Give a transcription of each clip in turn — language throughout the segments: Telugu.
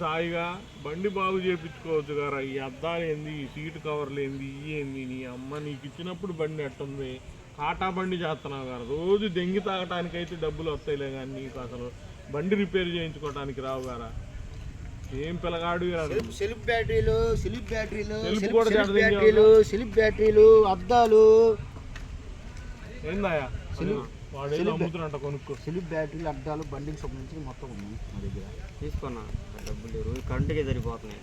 సాయిగా బండి బాగు చేయించుకోవచ్చు కదా. ఈ అద్దాలు ఏంది, ఈ సీటు కవర్లు ఏంది, ఇవి ఏంది, నీ అమ్మ నీకు ఇచ్చినప్పుడు బండి ఎట్టుంది, కాటా బండి చేస్తున్నావు కదా. రోజు దెంగి తాగటానికి అయితే డబ్బులు వస్తాయిలే కానీ నీకు అసలు బండి రిపేర్ చేయించుకోవడానికి రావు కదా. ఏం పిల్లగాడు సెల్ఫ్ బ్యాటరీలు అద్దాలు ఏందాయా వాడు అమ్ముతున్నట్ట కొనుక్కో. సెల్ఫ్ బ్యాటరీలు అద్దాలు బండికి సంబంధించి మొత్తం ఉన్నాయి మా దగ్గర. తీసుకున్నా డబ్బులు రోజు కరెంటుకే సరిపోతున్నాయి.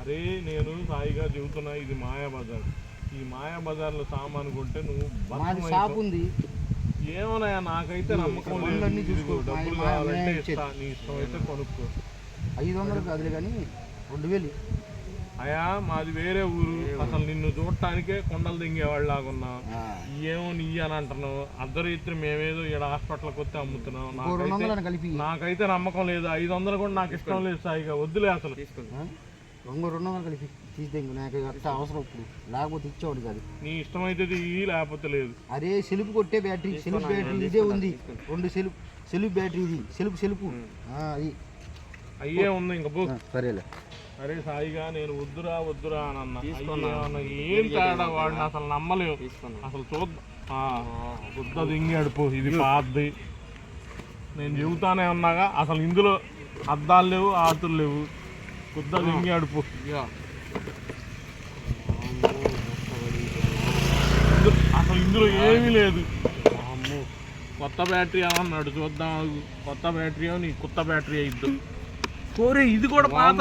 అరే నేను సాయిగా చెబుతున్నా, ఇది మాయా బజార్. ఈ మాయా బజార్లో సామాను కొంటే నువ్వు షాప్ ఉంది. ఏమోనయ్యా నాకైతే నమ్మకం లేదు. డబ్బులు కావాలంటే ఇస్తా, నీ ఇష్టం అయితే కొనుక్కో. 500 కాదులే కానీ 2000. అయ్యా మాది వేరే ఊరు, అసలు నిన్ను చూడటానికే కొండలు దింగేవాళ్ళలాగున్నా. ఏమో నీ అని అంటున్నావు. అర్ధరీత్రి మేమేదో ఇక్కడ హాస్పిటల్కి వస్తే అమ్ముతున్నావు. నాకైతే నమ్మకం లేదు. 500 కూడా నాకు ఇష్టం లేదు సాయిగా, వద్దులే అసలు. 200 కలిపి తీసేంగు నాకు అట్లా అవసరం. ఇప్పుడు లేకపోతే ఇచ్చేవాడు కాదు. నీ ఇష్టం అయితే లేకపోతే లేదు. అరే సెల్ఫ్ కొట్టే బ్యాటరీ, సెల్ఫ్ బ్యాటరీ ఇదే ఉంది. 2 సెల్ఫ్ బ్యాటరీ, ఇది సెల్ఫ్ అది అయ్యే ఉంది ఇంకా బుక్. సరేలే. అరే సాయిగా నేను వద్దురా అని అన్నా. ఏం తేడా వాడిని అసలు నమ్మలేవు. అసలు చూద్దాం. బుద్ధ దింగాడు పో, ఇది పాతది. నేను చెబుతానే ఉన్నాగా అసలు ఇందులో అద్దాలు లేవు, ఆతులు లేవు. బుద్ధ దింగాడు పో. అసలు ఇందులో ఏమీ లేదు. కొత్త బ్యాటరీ అన్నాడు, చూద్దాం. కొత్త బ్యాటరీ నీ కొత్త బ్యాటరీ అయిద్దు. కోరే ఇది కూడా పాత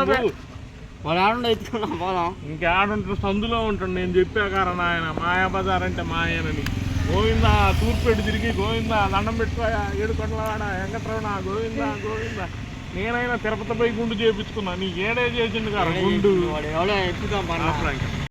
ఇంకేడుంటాడు, సందులో ఉంటాడు. నేను చెప్పాకారా నాయన, మాయా బజార్ అంటే మాయనని. గోవిందా తూర్పేటు తిరిగి గోవిందా దండం పెట్టుకోయా, ఏడుకొండలవాడ వెంకట్రమణ గోవిందా. నేనైనా తిరుపతి పోయి గుండు చేయించుకున్నా, నీకు ఏడే చేసిండు కదా గుండు.